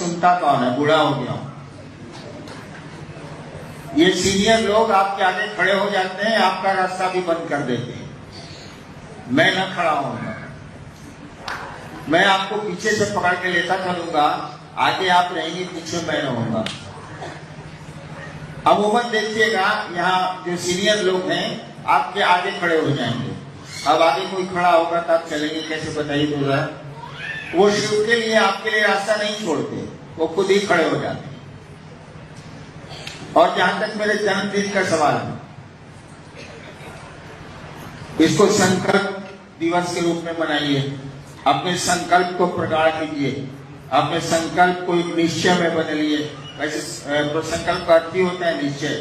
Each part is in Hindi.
सुनता कौन है, बूढ़ा हो गया हूं। ये सीनियर लोग आपके आगे खड़े हो जाते हैं, आपका रास्ता भी बंद कर देते हैं। मैं न खड़ा होऊंगा, मैं आपको पीछे से पकड़ के लेता चलूंगा, आगे आप रहेंगे, पीछे मैं रहूंगा। अमूमन देखिएगा यहाँ जो सीनियर लोग हैं आपके आगे खड़े हो जाएंगे। अब आगे कोई खड़ा होगा तो आप चलेंगे कैसे, बताइए तो जरा। वो शिव के लिए आपके लिए रास्ता नहीं छोड़ते, वो खुद ही खड़े हो जाते हैं। और जहां तक मेरे जन्मदिन का सवाल है, इसको संकल्प दिवस के रूप में मनाइए। अपने संकल्प को प्रगाढ़ कीजिए, अपने संकल्प को एक निश्चय में बदलिए। वैसे संकल्प का अर्थ ही होता है निश्चय,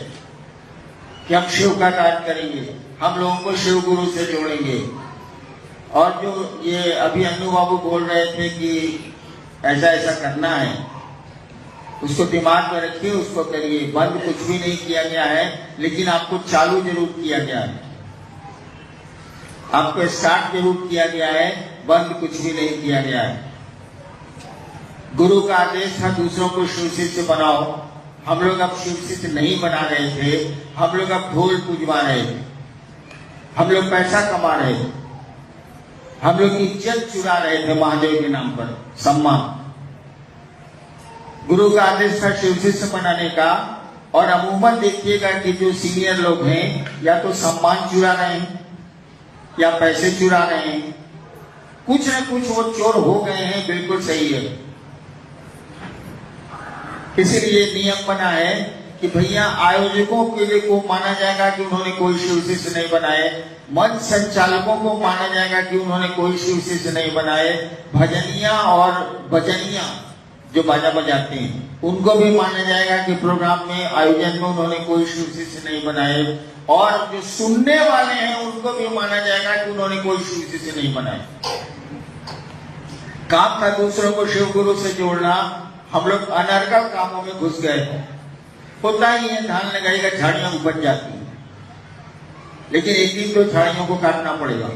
कि हम शिव का कार्य करेंगे, हम लोगों को शिव गुरु से जोड़ेंगे। और जो ये अभी अन्नू बाबू बोल रहे थे कि ऐसा ऐसा करना है, उसको दिमाग में रखिए, उसको करिए। बंद कुछ भी नहीं किया गया है, लेकिन आपको चालू जरूर किया गया है, आपको स्टार्ट जरूर किया गया है, बंद कुछ भी नहीं किया गया है। गुरु का आदेश था दूसरों को शिव शिष्य बनाओ। हम लोग अब शिव शिष्य नहीं बना रहे थे, हम लोग अब ढोल पूजवा रहे थे, हम लोग पैसा कमा रहे थे, हम लोग इज्जत चुरा रहे थे महादेव के नाम पर, सम्मान। गुरु का आदेश था शिव शिष्य बनाने का। और अमूमन देखिएगा कि जो सीनियर लोग हैं या तो सम्मान चुरा रहे हैं या पैसे चुरा रहे हैं, कुछ न कुछ वो चोर हो गए हैं, बिल्कुल सही है। इसीलिए नियम बना है कि भैया आयोजकों के लिए को माना जाएगा कि उन्होंने कोई शिव शिष्य नहीं बनाए, मंच संचालकों को माना जाएगा कि उन्होंने कोई शिव शिष्य नहीं बनाए, भजनिया और भजनिया जो बाजा बजाते हैं उनको भी माना जाएगा कि प्रोग्राम में आयोजन में उन्होंने कोई शिव शिष्य नहीं बनाए, और जो सुनने वाले हैं उनको भी माना जाएगा कि उन्होंने कोई शिव शिष्य नहीं बनाए। काम था दूसरों को शिव गुरु से जोड़ना, हम लोग अनर्गल कामों में घुस गए। होता ही है, धान लगाएगा झाड़ियां उपज जाती हैं, लेकिन एक दिन तो झाड़ियों को काटना पड़ेगा।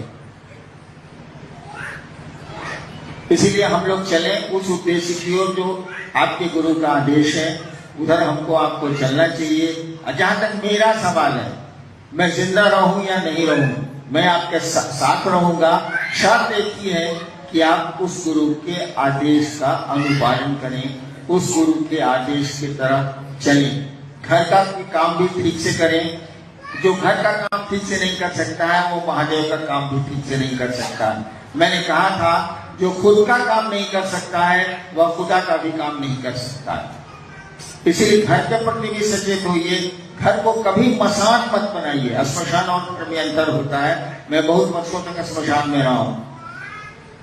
इसीलिए हम लोग चले उस उद्देश्य की ओर जो आपके गुरु का आदेश है, उधर हमको आपको चलना चाहिए। जहां तक मेरा सवाल है, मैं जिंदा रहूं या नहीं रहूं, मैं आपके साथ रहूंगा। शर्त एक ही है कि आप उस गुरु के आदेश का अनुपालन करें, उस गुरु के आदेश की तरह चलें। घर का काम भी ठीक से करें। जो घर का काम ठीक से नहीं कर सकता है, वो महादेव का काम भी ठीक से नहीं कर सकता है। मैंने कहा था, जो खुद का काम नहीं कर सकता है, वह खुदा का भी काम नहीं कर सकता है। इसलिए घर के प्रति भी सचेत होइए। घर को कभी मसान मत बनाइए। श्मशान और घर में अंतर होता है। मैं बहुत वर्षों तक श्मशान में रहा हूं।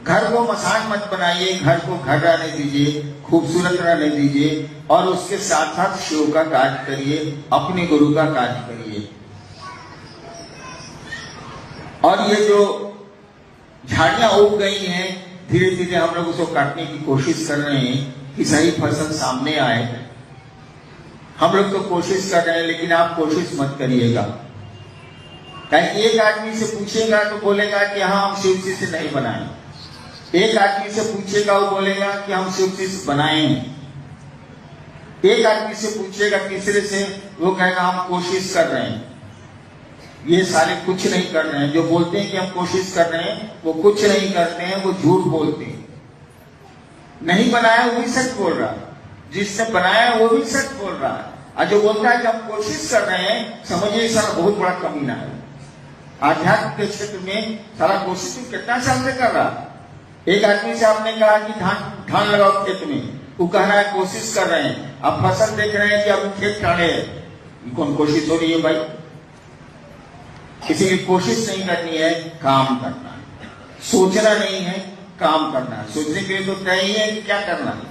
घर को मसान मत बनाइए, घर को घर रहने दीजिए, खूबसूरत रहने दीजिए, और उसके साथ साथ शिव का कार्य करिए, अपने गुरु का कार्य करिए। और ये जो झाड़ियां उग गई हैं, धीरे धीरे हम लोग उसको काटने की कोशिश कर रहे हैं कि सही फसल सामने आए। हम लोग तो कोशिश कर रहे हैं, लेकिन आप कोशिश मत करिएगा। कहीं एक आदमी से पूछेगा तो बोलेगा कि हाँ, हम शिव शिष्य नहीं बनाए। एक आदमी से पूछेगा, वो बोलेगा कि हम शिव शिष्य बनाए हैं। एक आदमी से पूछेगा तीसरे से, वो कहेगा हम कोशिश कर रहे हैं। ये सारे कुछ नहीं कर रहे हैं। जो बोलते हैं कि हम कोशिश कर रहे हैं, वो कुछ नहीं करते हैं, वो झूठ बोलते हैं। नहीं बनाया वो भी सच बोल रहा है, जिसने बनाया वो भी सच बोल रहा है। और जो बोलता है कि हम कोशिश कर रहे हैं, समझिए सारा बहुत बड़ा कमीना है। आध्यात्म के क्षेत्र में सारा कोशिश तो कितना साल से कर रहा है। एक आदमी से आपने कहा कि धान लगाओ खेत में, वो कह रहा है कोशिश कर रहे हैं। आप फसल देख रहे हैं कि अब खेत काढ़े, कौन कोशिश हो रही है भाई? किसी की कोशिश नहीं करनी है, काम करना है। सोचना नहीं है, काम करना है। सोचने के लिए तो तय ही है कि क्या करना है,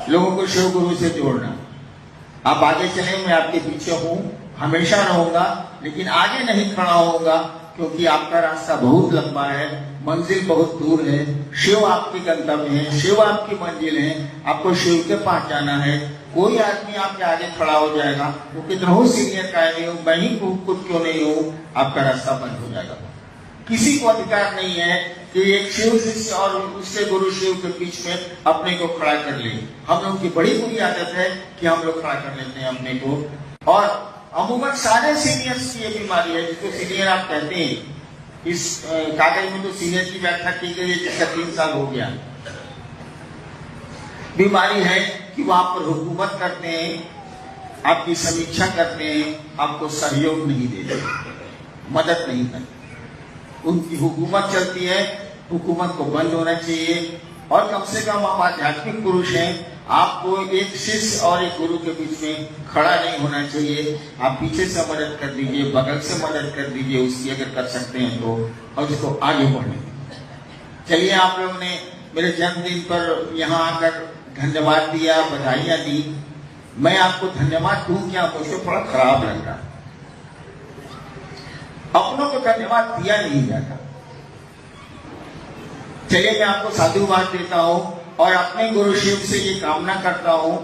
लोगों को शिव गुरु से जोड़ना। आप आगे चले, मैं आपके पीछे हूं, हमेशा रहूंगा, लेकिन आगे नहीं खड़ा होऊंगा, क्योंकि आपका रास्ता बहुत लंबा है, मंजिल बहुत दूर है। शिव आपकी गंतव्य है, शिव आपकी मंजिल है। आपको शिव के पास जाना है। कोई आदमी आपके आगे खड़ा हो जाएगा, वो कितना हो सीनियर का नहीं हूं, मैं ही खुद क्यों नहीं हूं, आपका रास्ता बंद हो जाएगा। किसी को अधिकार नहीं है कि एक शिव शिष्य और उससे गुरु शिव के बीच में अपने को खड़ा कर ले। हम लोगों की बड़ी बुरी आदत है कि हम लोग खड़ा कर लेते हैं अपने को। और अमूमन सारे सीनियर्स की ये बीमारी है, जिसको सीनियर आप कहते हैं। इस कागज में तो सीनियर की व्याख्या की गई है जिसका 3 साल हो गया। बीमारी है कि वो आप पर हुकूमत करते हैं, आपकी समीक्षा करते हैं, आपको सहयोग नहीं देते, मदद नहीं करते। उनकी हुकूमत चलती है, हुकूमत को बंद होना चाहिए। और कम से कम आप आध्यात्मिक पुरुष हैं, आपको एक शिष्य और एक गुरु के बीच में खड़ा नहीं होना चाहिए। आप पीछे से मदद कर दीजिए, बगल से मदद कर दीजिए उसकी, अगर कर सकते हैं तो, और उसको आगे बढ़ने। चलिए, आप लोगों ने मेरे जन्मदिन पर यहाँ आकर धन्यवाद दिया, बधाइयां दी। मैं आपको धन्यवाद दूं क्या? मुझको थोड़ा खराब लग रहा। अपनों को धन्यवाद दिया नहीं जाता। चलिए, मैं आपको साधुवाद देता हूं और अपने गुरु शिव से ये कामना करता हूं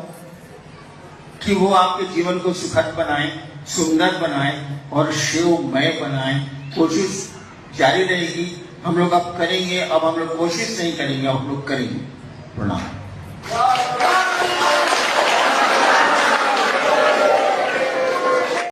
कि वो आपके जीवन को सुखद बनाए, सुंदर बनाए और शिवमय बनाए। कोशिश जारी रहेगी, हम लोग अब करेंगे। अब हम लोग कोशिश नहीं करेंगे, अब हम लोग करेंगे। प्रणाम।